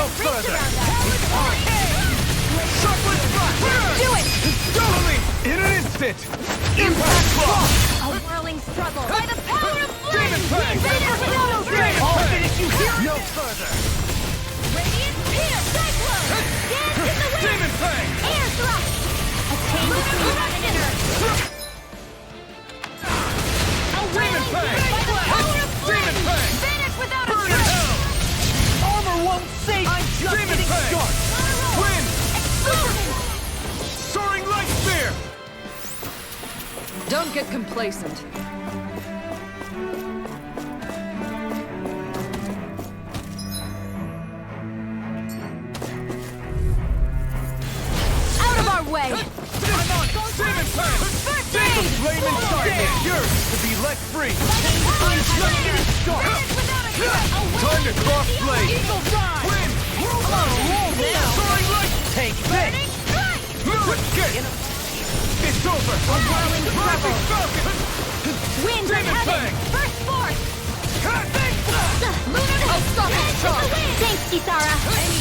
No further! Do it! Totally! In an instant! Impact block! A whirling struggle by the power of flame! Demon Fang! I'll finish you here! No further! Radiant Spear! Cyclone! Dance in the wind! Demon Fang! Air thrust! A chain between heaven and earth! A whirling Fang! by the power of Demon flame! Fang! Vanish without a Burn in trace! hell! Armor won't save. I'm just Demon getting Fang! started. Wind! Explosion! Soaring Light Spear! Don't get complacent. Out of our way! I'm on it! Demon Fang! First aid! Flame and Stardust! It's yours to be let free! I'm just getting started! Without a trace! Time to cross blade! Eagle Dive! Wind! I'm on a roll now. Soaring Light! Take Burning this. Strike! No escape! It's over! A whirling Rising struggle! Falcon! Winds of Demon heaven! Fang! First force! Big blast! Lunar I'll stop it, Dance in Charge. the wind! Thanks, Kisara!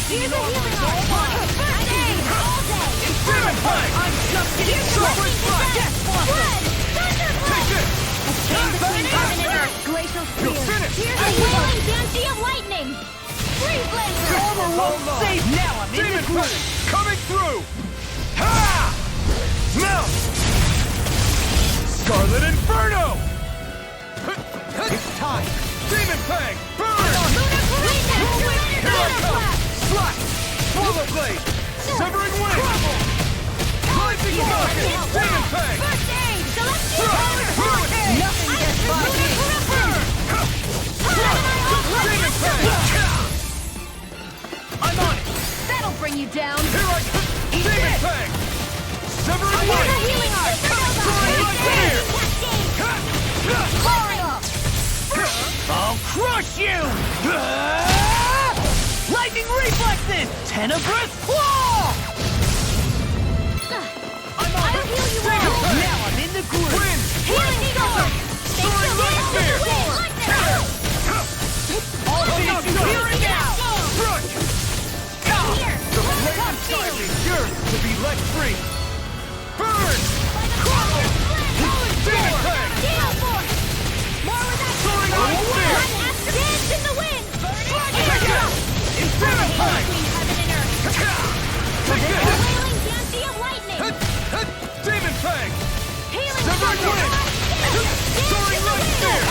Here's a healing art! First aid! All day! Demon Fang! I'm just getting Here's started. lightning to death! Flood! Thunder Take blast! this! A chain between heaven and earth! Glacial You're spear! finished! Here's a whirling banshee of lightning! Freeze laser! Armor won't save. Now I'm in the Demon groove. Fang! Coming through! Ha! Mount! Scarlet Inferno! It's time. Demon Fang! Burn! Lunar Collision! Here I Lunar come! blast! Slash! Swallow Blade! Severing Wind! Rising Falcon! Demon Fang! First aid! Celestial Throw power! it! Throw it! Nothing gets by me. Demon Fang! I'm on it. That'll bring you down! Here I come! Demon Fang! Severing Here's a Wind! healing art! Soaring Light Spear! Power up! I'll crush you. Lightning reflexes. Tenebrous claw. I'll heal you all! Now I'm in the groove. Wind! Healing storm! Soaring Light Spear! All finish you here and now. Crush! Here! The flame inside is yours to be let free! Burn! Demon Fang! Gale force! More with that Soaring Light Spear! Dance in the wind! Take it! Demon Fang! Between heaven and earth! Take A this! wailing banshee of lightning! Demon Fang! Healing Severing struggle! Wind! Soaring Light Spear!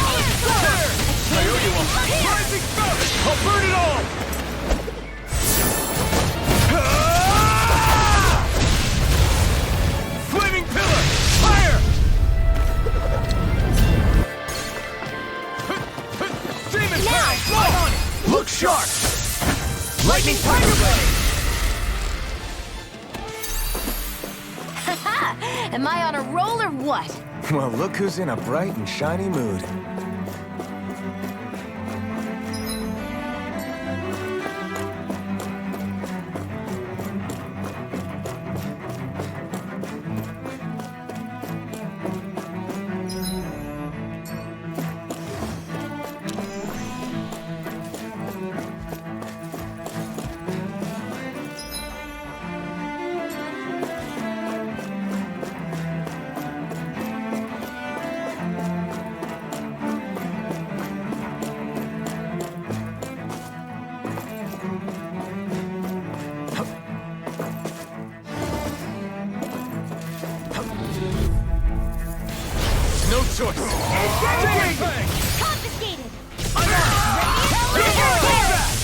There! I owe you a rising Falcon! I'll burn it all! Ah! Flaming Pillar! Fire! Demon Fang! I'm on it! Look sharp! Lightning Tiger Blade! Am I on a roll or what? Well, look who's in a bright and shiny mood. No choice! Demon Fang! Confiscated!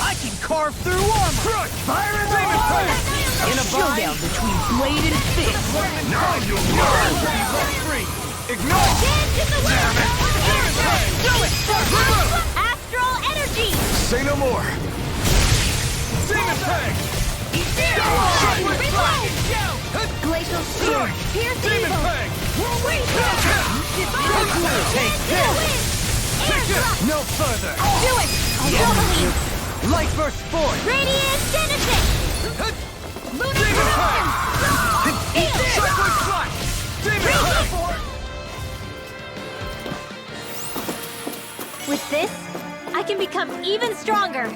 I can carve through armor. Crush! Fire and Demon Fang! In a showdown between blade and fist. Now you'll learn to be let free! Ignite! Dance in the wind! Demon Fang! Do it! Astral energy! Say no more! Demon Fang! Glacial spear! Pierce Demon evil! Fang! Take this. No further! Do it! Alchemy! Light burst forth. Radiant Genesis! Lunar Demon Fang! Corruption! Cyclone Slash! Demon Fang! With this, I can become even stronger.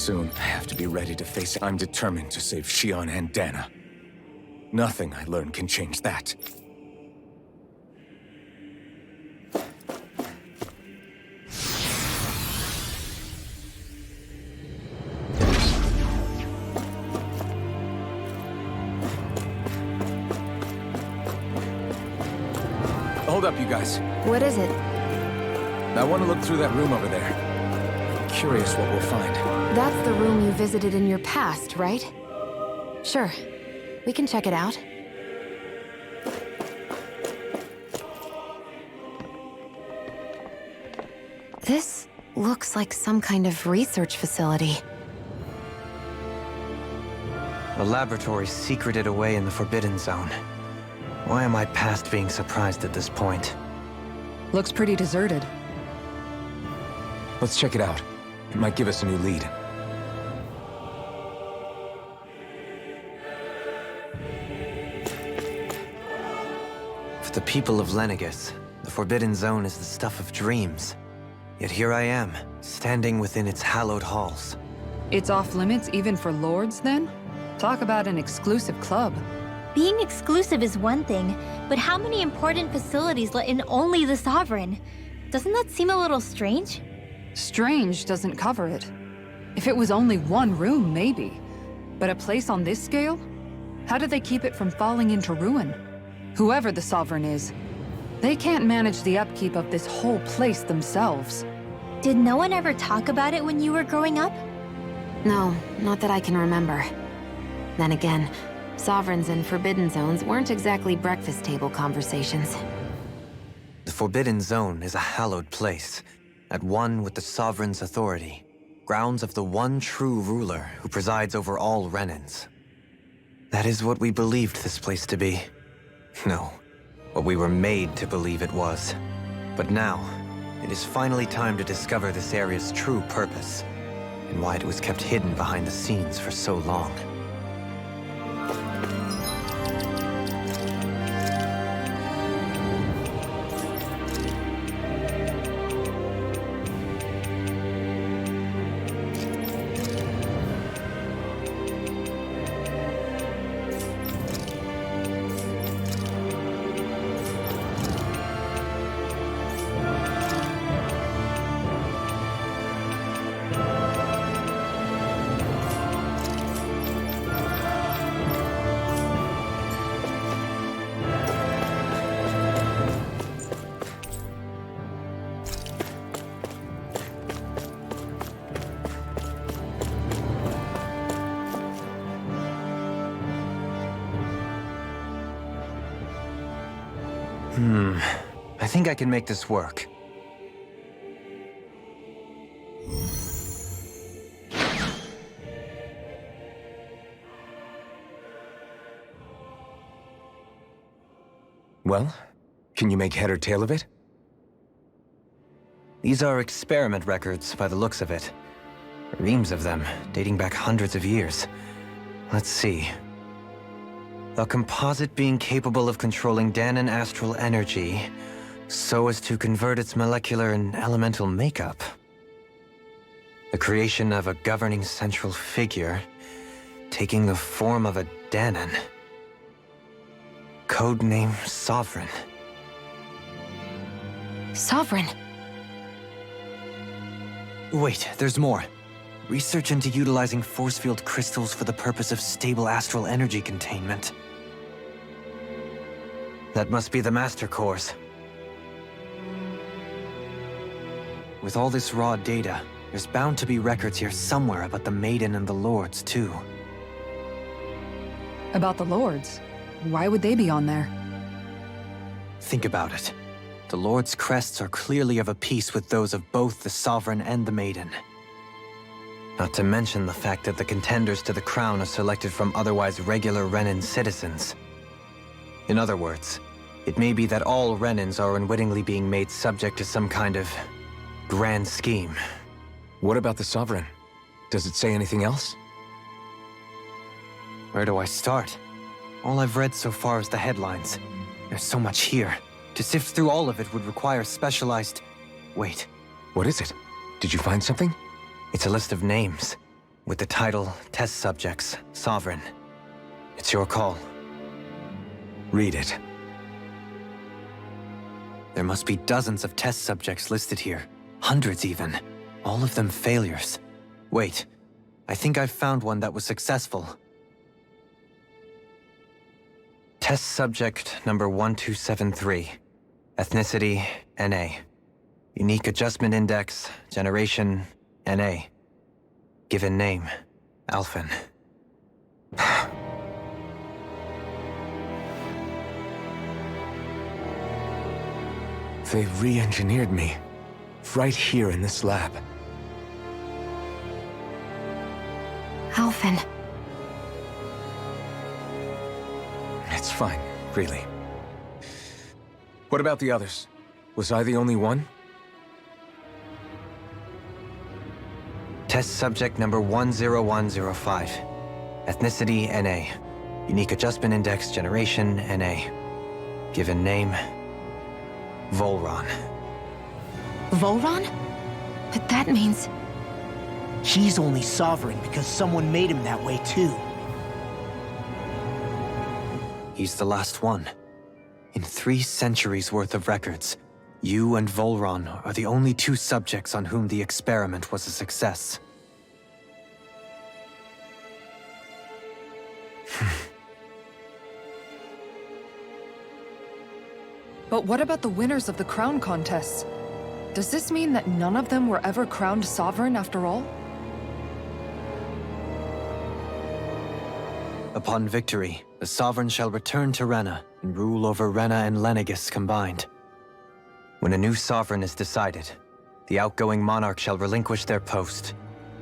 Soon, I have to be ready to face it. I'm determined to save Shion and Dana. Nothing I learn can change that. Hold up, you guys. What is it? I want to look through that room over there. I'm curious what we'll find. That's the room you visited in your past, right? Sure. We can check it out. This looks like some kind of research facility. A laboratory secreted away in the Forbidden Zone. Why am I past being surprised at this point? Looks pretty deserted. Let's check it out. It might give us a new lead. For the people of Lenegis, the Forbidden Zone is the stuff of dreams. Yet here I am, standing within its hallowed halls. It's off limits even for lords, then? Talk about an exclusive club. Being exclusive is one thing, but how many important facilities let in only the Sovereign? Doesn't that seem a little strange? Strange doesn't cover it. If it was only one room, maybe. But a place on this scale? How do they keep it from falling into ruin? Whoever the Sovereign is, they can't manage the upkeep of this whole place themselves. Did no one ever talk about it when you were growing up? No, not that I can remember. Then again, Sovereigns and Forbidden Zones weren't exactly breakfast table conversations. The Forbidden Zone is a hallowed place, at one with the Sovereign's authority, grounds of the one true ruler who presides over all Renans. That is what we believed this place to be. No, what we were made to believe it was. But now, it is finally time to discover this area's true purpose, and why it was kept hidden behind the scenes for so long. I think I can make this work. Well, can you make head or tail of it? These are experiment records by the looks of it. Reams of them, dating back hundreds of years. Let's see. A composite being capable of controlling Danan astral energy so as to convert its molecular and elemental makeup. The creation of a governing central figure, taking the form of a Danan. Codename Sovereign. Sovereign! Wait, there's more. Research into utilizing force field crystals for the purpose of stable astral energy containment. That must be the Master Course. With all this raw data, there's bound to be records here somewhere about the Maiden and the Lords, too. About the lords? Why would they be on there? Think about it. The Lord's crests are clearly of a piece with those of both the Sovereign and the Maiden. Not to mention the fact that the contenders to the crown are selected from otherwise regular Renan citizens. In other words, it may be that all Renans are unwittingly being made subject to some kind of grand scheme. What about the Sovereign? Does it say anything else? Where do I start? All I've read so far is the headlines. There's so much here. To sift through all of it would require specialized... Wait. What is it? Did you find something? It's a list of names. with the title Test Subjects, Sovereign. It's your call. Read it. There must be dozens of test subjects listed here. Hundreds even. All of them failures. Wait, I think I've found one that was successful. Test subject number 1273. Ethnicity, NA. Unique adjustment index, generation, NA. Given name, Alphen. They re-engineered me. Right here in this lab. Alphen. It's fine, really. What about the others? Was I the only one? Test subject number 10105. Ethnicity, NA. Unique adjustment index, generation, NA. Given name, Volron. Volron? But that means... He's only sovereign because someone made him that way too. He's the last one. In 3 centuries worth of records, you and Volron are the only 2 subjects on whom the experiment was a success. But what about the winners of the crown contests? Does this mean that none of them were ever crowned sovereign after all? Upon victory, the Sovereign shall return to Rena and rule over Rena and Lenegis combined. When a new Sovereign is decided, the outgoing monarch shall relinquish their post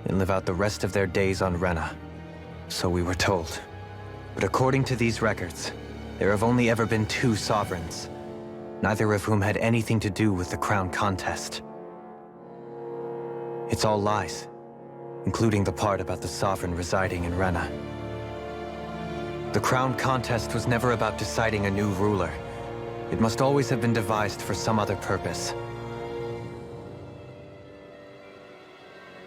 and live out the rest of their days on Rena. So we were told. But according to these records, there have only ever been 2 Sovereigns, neither of whom had anything to do with the crown contest. It's all lies, including the part about the Sovereign residing in Rena. The crown contest was never about deciding a new ruler. It must always have been devised for some other purpose.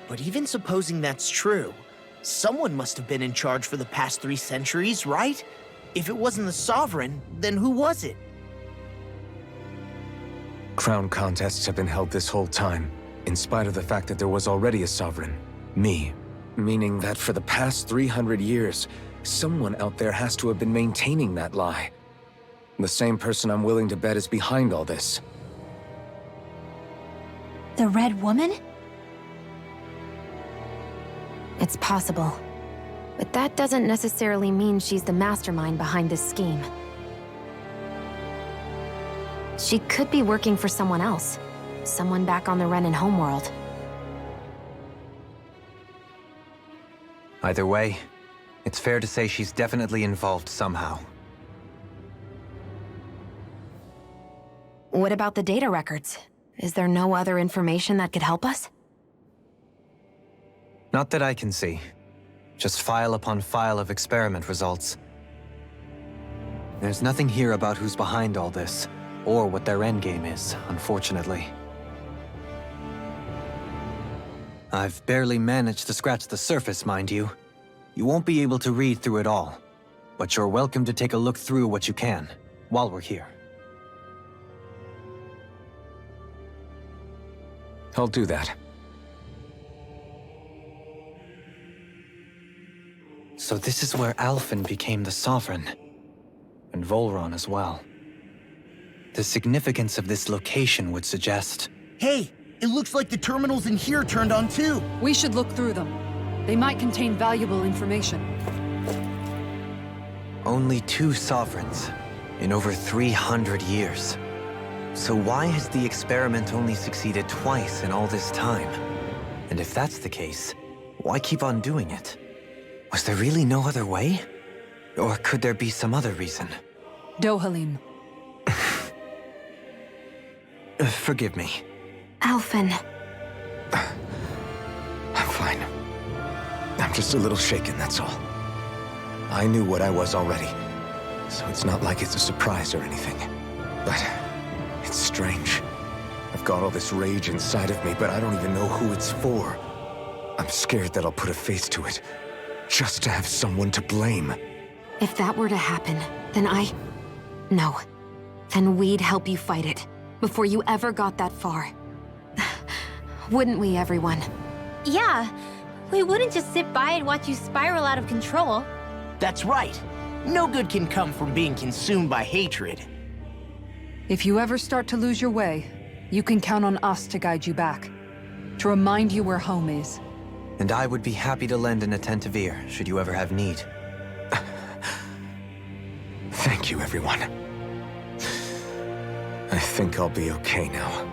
But even supposing that's true, someone must have been in charge for the past 3 centuries, right? If it wasn't the Sovereign, then who was it? Crown contests have been held this whole time, in spite of the fact that there was already a sovereign. Me. Meaning that for the past 300 years, someone out there has to have been maintaining that lie. The same person I'm willing to bet is behind all this. The Red Woman? It's possible. But that doesn't necessarily mean she's the mastermind behind this scheme. She could be working for someone else. Someone back on the Renan homeworld. Either way, it's fair to say she's definitely involved somehow. What about the data records? Is there no other information that could help us? Not that I can see. Just file upon file of experiment results. There's nothing here about who's behind all this, or what their endgame is, unfortunately. I've barely managed to scratch the surface, mind you. You won't be able to read through it all, but you're welcome to take a look through what you can, while we're here. I'll do that. So this is where Alphen became the Sovereign, and Volron as well. The significance of this location would suggest... Hey, it looks like the terminals in here turned on too. We should look through them. They might contain valuable information. Only 2 Sovereigns in over 300 years. So why has the experiment only succeeded twice in all this time? And if that's the case, why keep on doing it? Was there really no other way? Or could there be some other reason? Dohalim. Forgive me. Alphen. I'm fine. I'm just a little shaken, that's all. I knew what I was already, so it's not like it's a surprise or anything. But it's strange. I've got all this rage inside of me, but I don't even know who it's for. I'm scared that I'll put a face to it, just to have someone to blame. If that were to happen, then No. Then we'd help you fight it, before you ever got that far. Wouldn't we, everyone? Yeah, we wouldn't just sit by and watch you spiral out of control. That's right. No good can come from being consumed by hatred. If you ever start to lose your way, you can count on us to guide you back. To remind you where home is. And I would be happy to lend an attentive ear, should you ever have need. Thank you, everyone. I think I'll be okay now.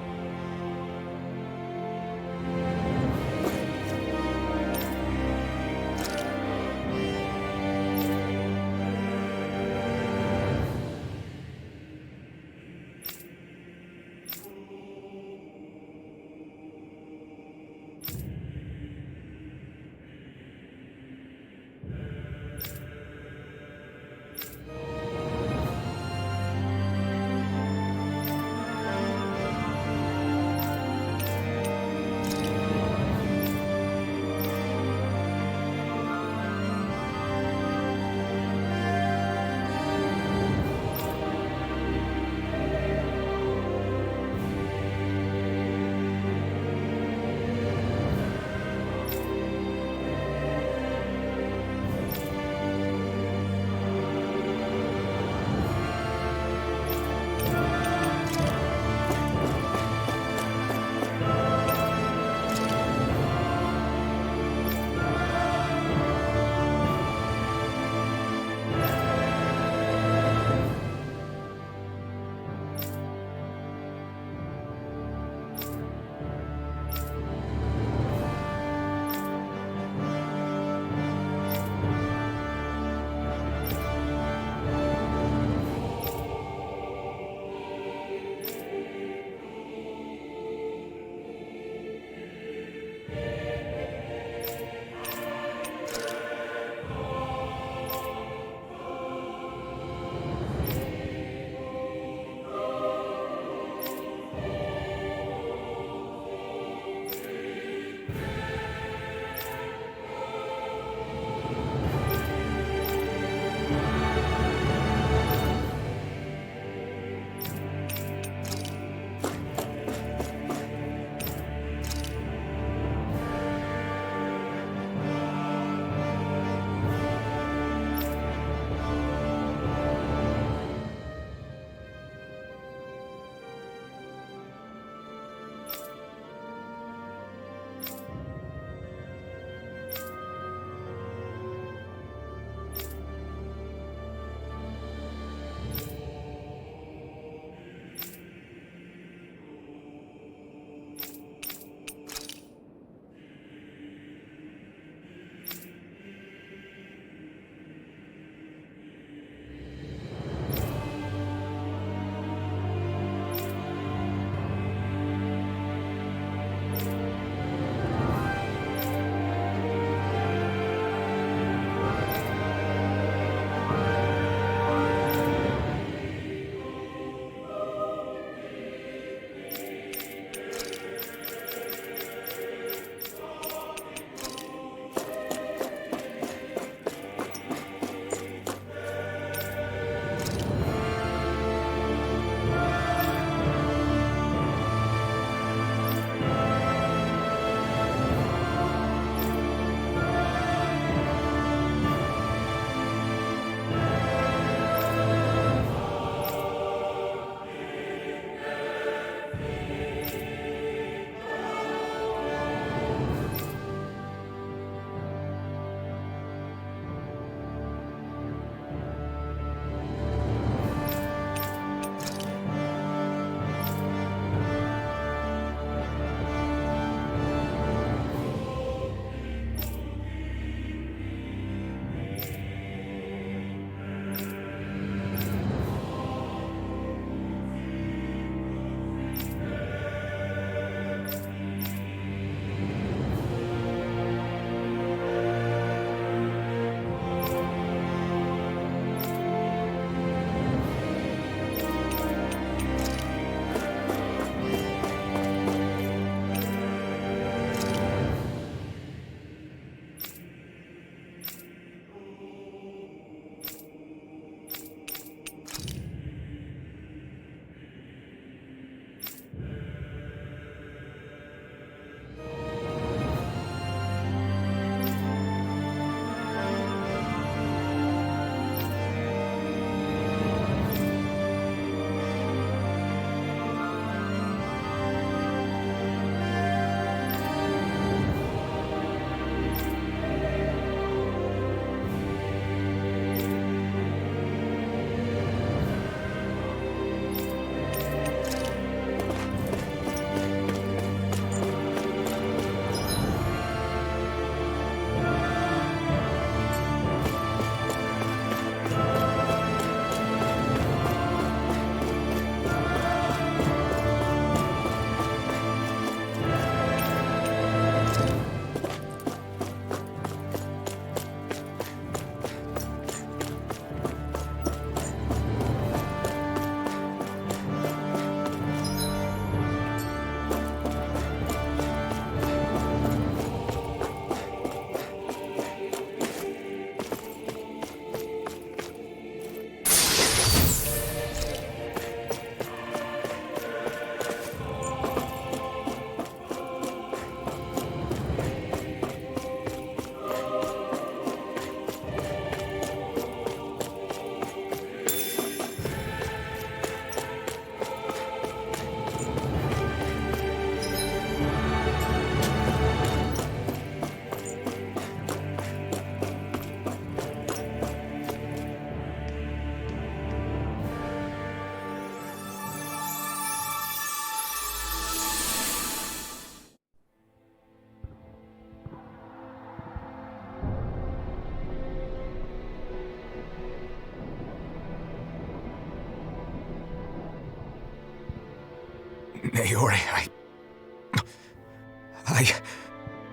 Naori,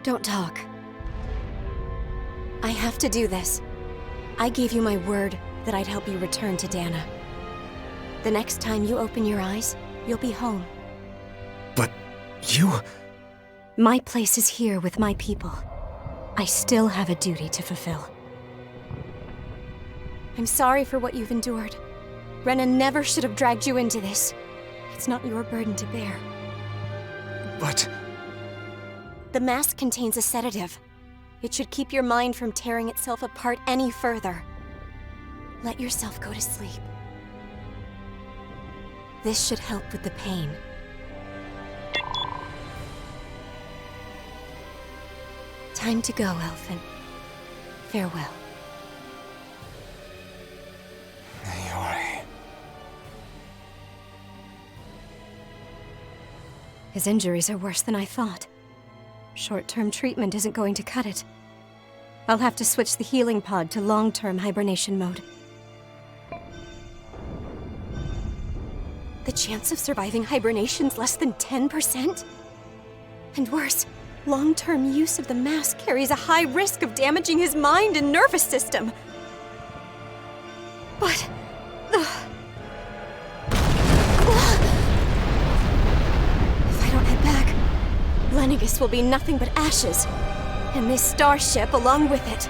Don't talk. I have to do this. I gave you my word that I'd help you return to Dana. The next time you open your eyes, you'll be home. But you... My place is here with my people. I still have a duty to fulfill. I'm sorry for what you've endured. Rena never should have dragged you into this. It's not your burden to bear. But... The mask contains a sedative. It should keep your mind from tearing itself apart any further. Let yourself go to sleep. This should help with the pain. Time to go, Alphen. Farewell. Naori... His injuries are worse than I thought. Short-term treatment isn't going to cut it. I'll have to switch the healing pod to long-term hibernation mode. The chance of surviving hibernation's less than 10%? And worse, long-term use of the mask carries a high risk of damaging his mind and nervous system. But... If I don't head back, Lenegis will be nothing but ashes, and this starship along with it.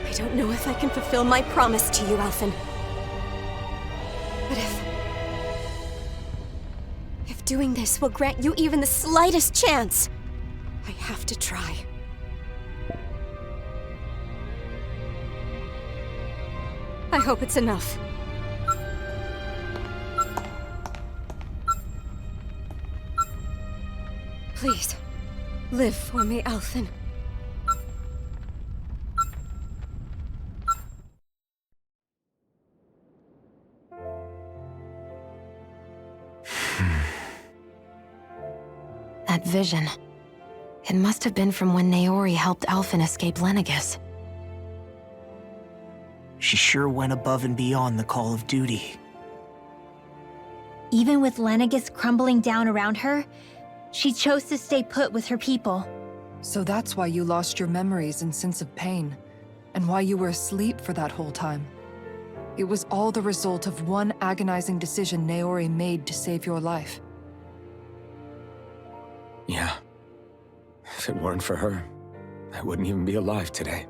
I don't know if I can fulfill my promise to you, Alphen. But if doing this will grant you even the slightest chance, I have to try. I hope it's enough. Please, live for me, Alphen. That vision. It must have been from when Naori helped Alphen escape Lenegis. She sure went above and beyond the call of duty. Even with Lenegis crumbling down around her, she chose to stay put with her people. So that's why you lost your memories and sense of pain, and why you were asleep for that whole time. It was all the result of one agonizing decision Naori made to save your life. Yeah. If it weren't for her, I wouldn't even be alive today.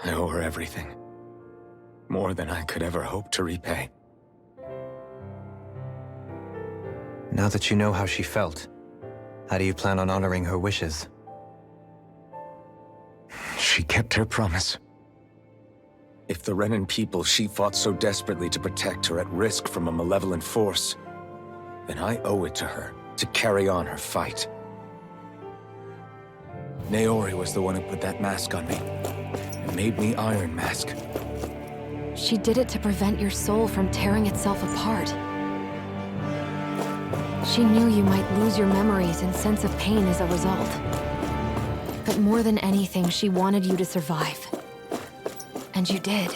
I owe her everything. More than I could ever hope to repay. Now that you know how she felt, how do you plan on honoring her wishes? She kept her promise. If the Renan people she fought so desperately to protect are at risk from a malevolent force, then I owe it to her to carry on her fight. Naori was the one who put that mask on me, and made me Iron Mask. She did it to prevent your soul from tearing itself apart. She knew you might lose your memories and sense of pain as a result. But more than anything, she wanted you to survive. And you did.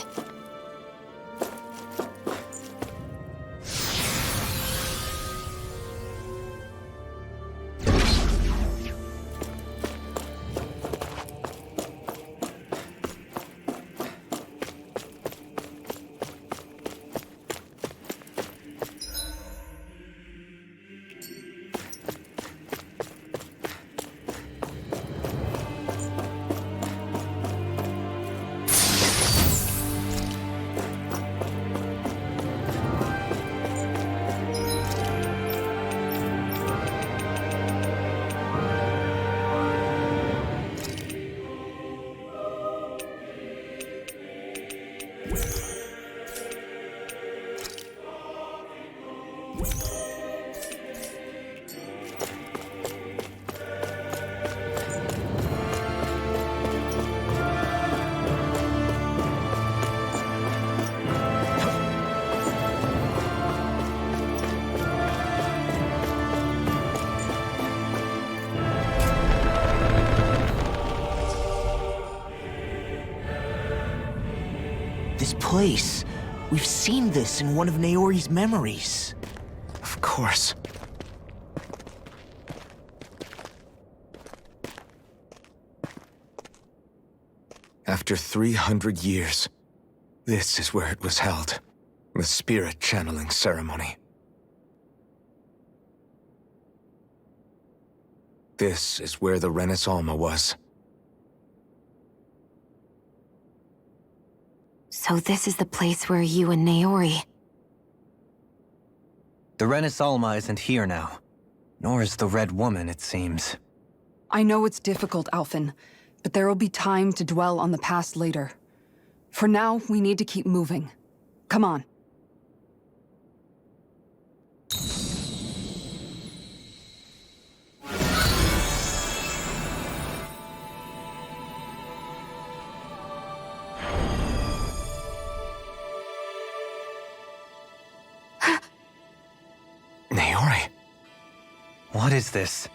This place, We've seen this in one of Naori's memories. Of course. After 300 years, this is where it was held. The spirit channeling ceremony. This is where the Renis Alma was. So this is the place where you and Naori... The Renis Alma isn't here now. Nor is the Red Woman, it seems. I know it's difficult, Alphen, but there will be time to dwell on the past later. For now, we need to keep moving. Come on. Naori. What is this?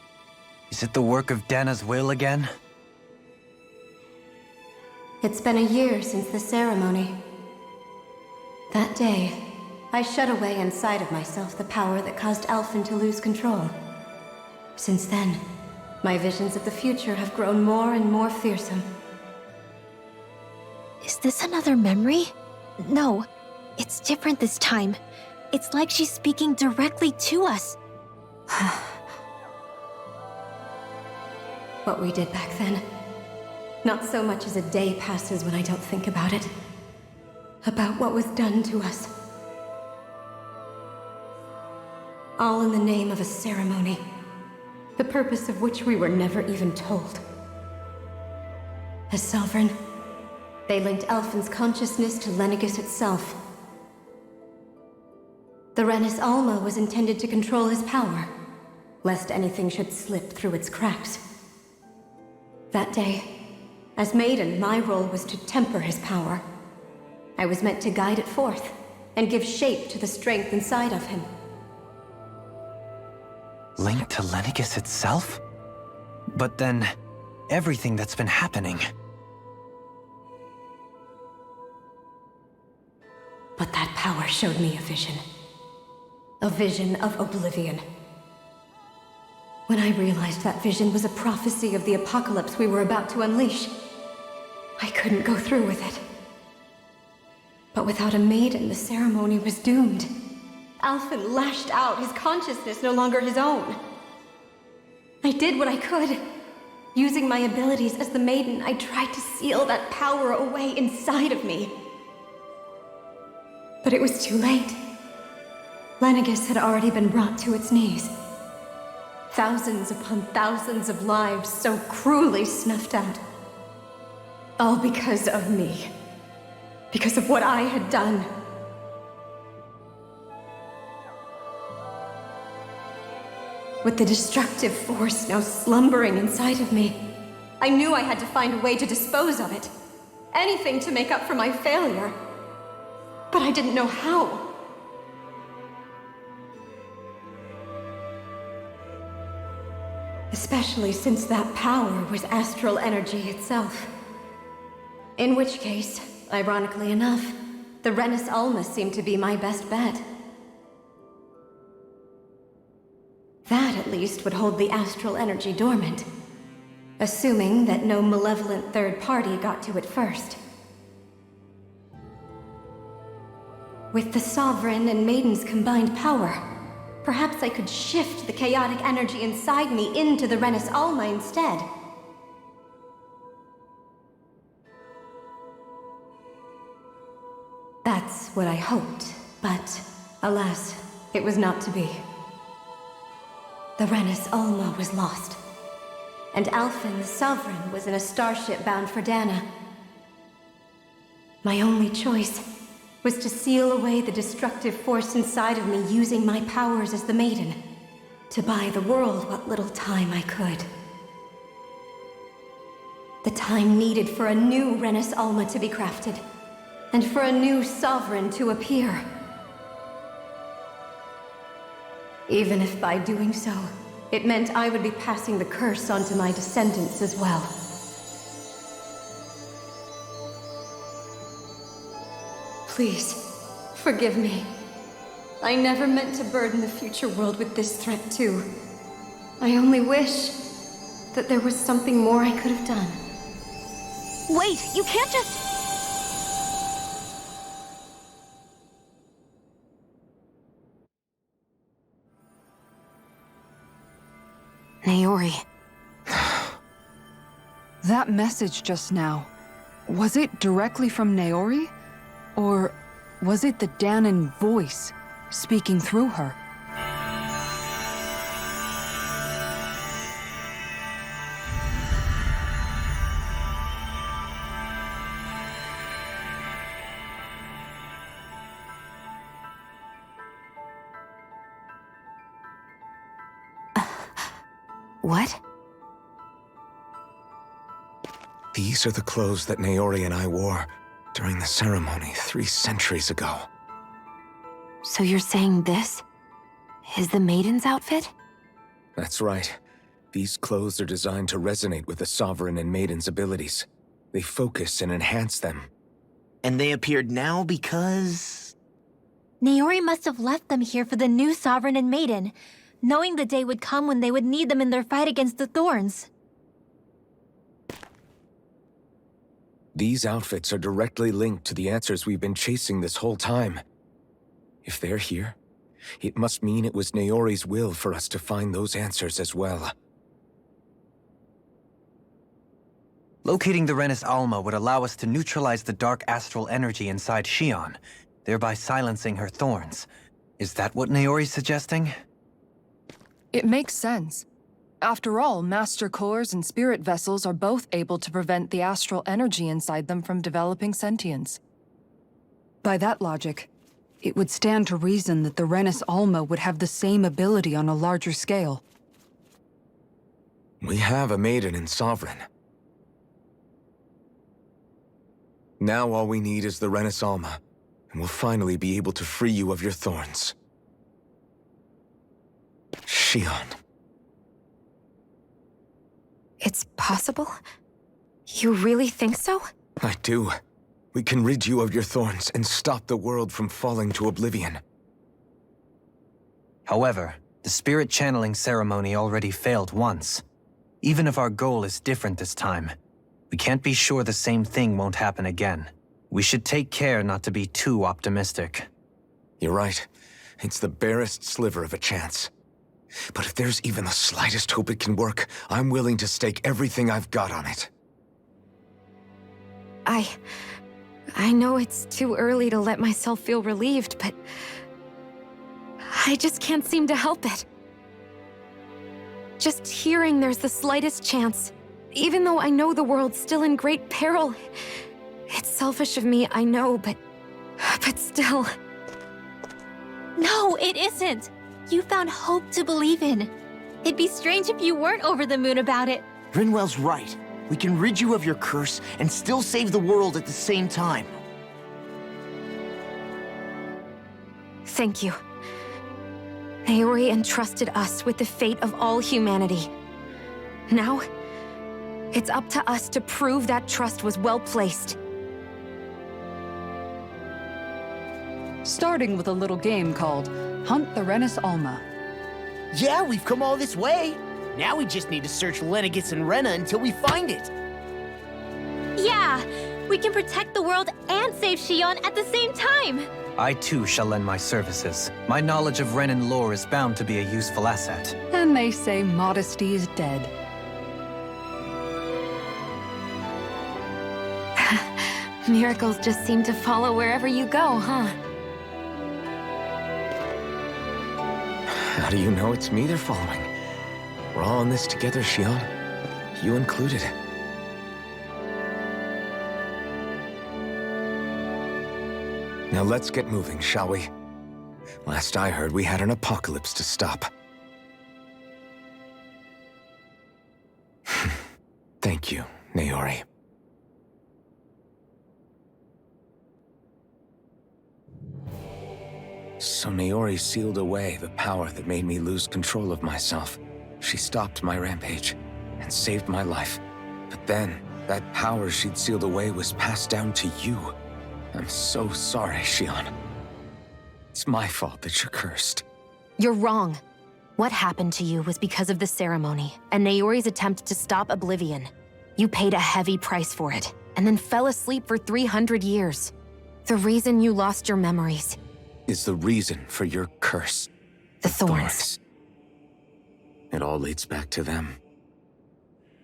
Is it the work of Dana's will again? It's been a year since the ceremony. That day, I shut away inside of myself the power that caused Alphen to lose control. Since then, my visions of the future have grown more and more fearsome. Is this another memory? No, it's different this time. It's like she's speaking directly to us. What we did back then. Not so much as a day passes when I don't think about it. About what was done to us. All in the name of a ceremony. The purpose of which we were never even told. As Sovereign, they linked Alphen's consciousness to Lenegis itself. The Renis Alma was intended to control his power, lest anything should slip through its cracks. That day, as Maiden, my role was to temper his power. I was meant to guide it forth, and give shape to the strength inside of him. Linked to Lenegis itself? But then, everything that's been happening... But that power showed me a vision. A vision of oblivion. When I realized that vision was a prophecy of the apocalypse we were about to unleash, I couldn't go through with it. But without a maiden, the ceremony was doomed. Alphen lashed out, his consciousness no longer his own. I did what I could. Using my abilities as the maiden, I tried to seal that power away inside of me. But it was too late. Lenegis had already been brought to its knees. Thousands upon thousands of lives so cruelly snuffed out. All because of me. Because of what I had done. With the destructive force now slumbering inside of me, I knew I had to find a way to dispose of it. Anything to make up for my failure. But I didn't know how. Especially since that power was astral energy itself. In which case, ironically enough, the Renis Alma seemed to be my best bet. That, at least, would hold the astral energy dormant. Assuming that no malevolent third party got to it first. With the Sovereign and Maiden's combined power, perhaps I could shift the chaotic energy inside me into the Renis Alma instead. That's what I hoped, but alas, it was not to be. The Renis Alma was lost, and Alphen, the Sovereign, was in a starship bound for Dana. My only choice was to seal away the destructive force inside of me using my powers as the Maiden, to buy the world what little time I could. The time needed for a new Renis Alma to be crafted, and for a new Sovereign to appear. Even if by doing so, it meant I would be passing the curse on to my descendants as well. Please, Forgive me. I never meant to burden the future world with this threat too. I only wish that there was something more I could have done. Wait, you can't just... Naori. That message just now, was it directly from Naori? Or was it the Danon voice speaking through her? What? These are the clothes that Naori and I wore during the ceremony 3 centuries ago. So you're saying this is the Maiden's outfit? That's right. These clothes are designed to resonate with the Sovereign and Maiden's abilities. They focus and enhance them. And they appeared now because... Naori must have left them here for the new Sovereign and Maiden, knowing the day would come when they would need them in their fight against the Thorns. These outfits are directly linked to the answers we've been chasing this whole time. If they're here, it must mean it was Naori's will for us to find those answers as well. Locating the Renis Alma would allow us to neutralize the dark astral energy inside Shion, thereby silencing her thorns. Is that what Naori's suggesting? It makes sense. After all, Master Cores and Spirit Vessels are both able to prevent the astral energy inside them from developing sentience. By that logic, it would stand to reason that the Renis Alma would have the same ability on a larger scale. We have a Maiden and Sovereign. Now all we need is the Renis Alma, and we'll finally be able to free you of your thorns. Shion. It's possible? You really think so? I do. We can rid you of your thorns and stop the world from falling to oblivion. However, the spirit channeling ceremony already failed once. Even if our goal is different this time, we can't be sure the same thing won't happen again. We should take care not to be too optimistic. You're right. It's the barest sliver of a chance. But if there's even the slightest hope it can work, I'm willing to stake everything I've got on it. I know it's too early to let myself feel relieved, but I just can't seem to help it. Just hearing there's the slightest chance, even though I know the world's still in great peril. It's selfish of me, I know, but still. No, it isn't! You found hope to believe in. It'd be strange if you weren't over the moon about it. Rinwell's right. We can rid you of your curse and still save the world at the same time. Thank you. Naori entrusted us with the fate of all humanity. Now, it's up to us to prove that trust was well placed. Starting with a little game called Hunt the Renis Alma. Yeah, we've come all this way. Now we just need to search Lenegis and Rena until we find it. Yeah! We can protect the world and save Shion at the same time! I too shall lend my services. My knowledge of Renan lore is bound to be a useful asset. And they say modesty is dead. Miracles just seem to follow wherever you go, huh? How do you know it's me they're following? We're all in this together, Shion. You included. Now let's get moving, shall we? Last I heard, we had an apocalypse to stop. Thank you, Naori. So Naori sealed away the power that made me lose control of myself. She stopped my rampage and saved my life. But then, that power she'd sealed away was passed down to you. I'm so sorry, Shion. It's my fault that you're cursed. You're wrong. What happened to you was because of the ceremony and Naori's attempt to stop Oblivion. You paid a heavy price for it, and then fell asleep for 300 years. The reason you lost your memories. Is the reason for your curse. The thorns. It all leads back to them.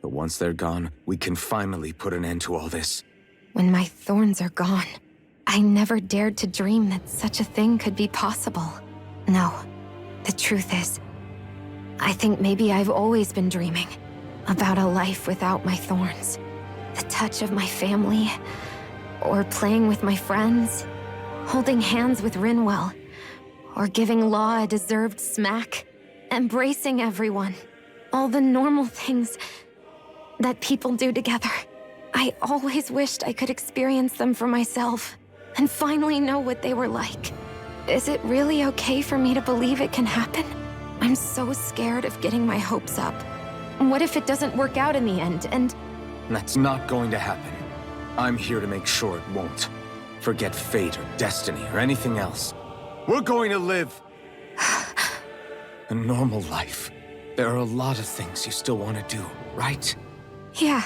But once they're gone, we can finally put an end to all this. When my thorns are gone, I never dared to dream that such a thing could be possible. No, the truth is, I think maybe I've always been dreaming about a life without my thorns. The touch of my family, or playing with my friends, holding hands with Rinwell, or giving Law a deserved smack, embracing everyone. All the normal things that people do together. I always wished I could experience them for myself, and finally know what they were like. Is it really okay for me to believe it can happen? I'm so scared of getting my hopes up. What if it doesn't work out in the end, and... That's not going to happen. I'm here to make sure it won't. Forget fate or destiny or anything else. We're going to live a normal life. There are a lot of things you still want to do, right? Yeah,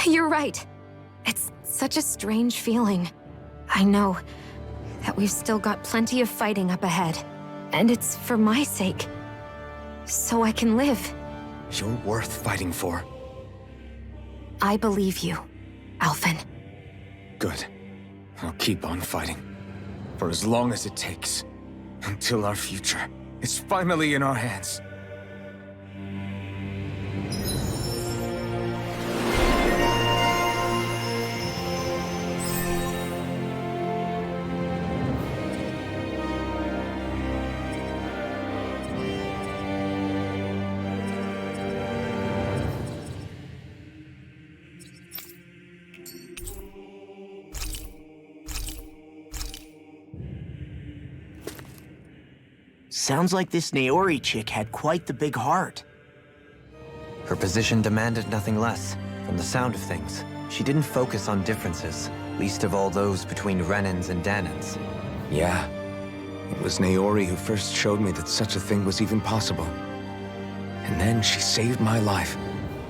you're right. It's such a strange feeling. I know that we've still got plenty of fighting up ahead, and it's for my sake, so I can live. You're worth fighting for. I believe you, Alphen. Good. I'll keep on fighting. For as long as it takes. Until our future is finally in our hands. Sounds like this Naori chick had quite the big heart. Her position demanded nothing less. From the sound of things, she didn't focus on differences, least of all those between Renans and Danans. Yeah. It was Naori who first showed me that such a thing was even possible. And then she saved my life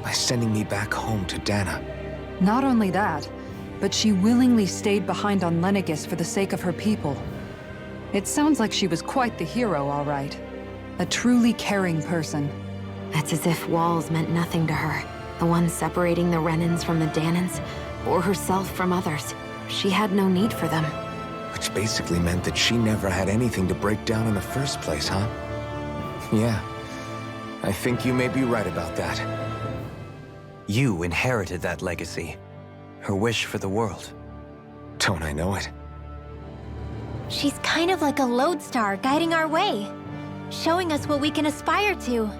by sending me back home to Dana. Not only that, but she willingly stayed behind on Lenegis for the sake of her people. It sounds like she was quite the hero, all right. A truly caring person. It's as if walls meant nothing to her. The ones separating the Renans from the Danans, or herself from others. She had no need for them. Which basically meant that she never had anything to break down in the first place, huh? Yeah. I think you may be right about that. You inherited that legacy. Her wish for the world. Don't I know it? She's kind of like a lodestar guiding our way, showing us what we can aspire to.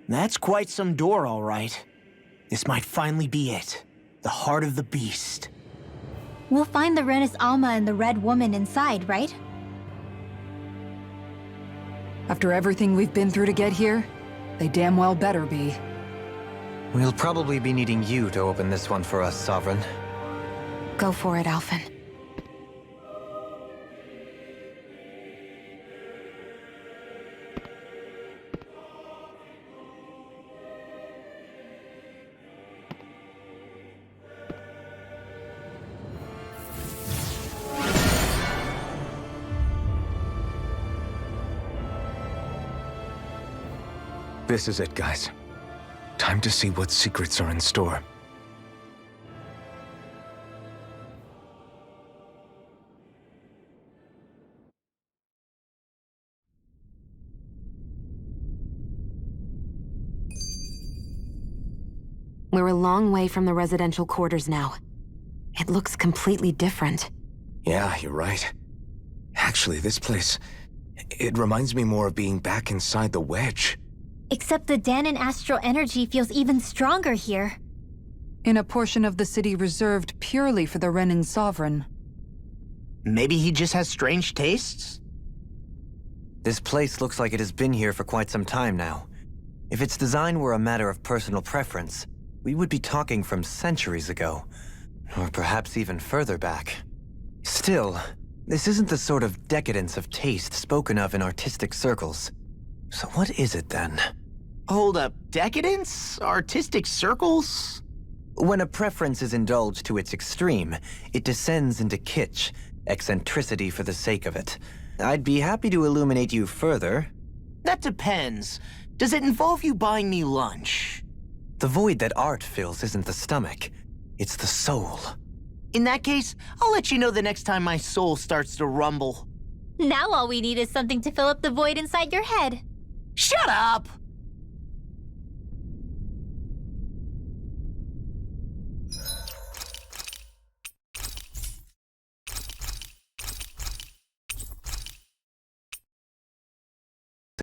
That's quite some door, all right. This might finally be it. The heart of the beast. We'll find the Renis Alma and the Red Woman inside, right? After everything we've been through to get here, they damn well better be. We'll probably be needing you to open this one for us, Sovereign. Go for it, Alphen. This is it, guys. Time to see what secrets are in store. We're a long way from the residential quarters now. It looks completely different. Yeah, you're right. Actually, this place... it reminds me more of being back inside the Wedge. Except the Danon astral energy feels even stronger here. In a portion of the city reserved purely for the Renin Sovereign. Maybe he just has strange tastes? This place looks like it has been here for quite some time now. If its design were a matter of personal preference, we would be talking from centuries ago. Or perhaps even further back. Still, this isn't the sort of decadence of taste spoken of in artistic circles. So what is it then? Hold up, decadence? Artistic circles? When a preference is indulged to its extreme, it descends into kitsch, eccentricity for the sake of it. I'd be happy to illuminate you further. That depends. Does it involve you buying me lunch? The void that art fills isn't the stomach, it's the soul. In that case, I'll let you know the next time my soul starts to rumble. Now all we need is something to fill up the void inside your head. Shut up!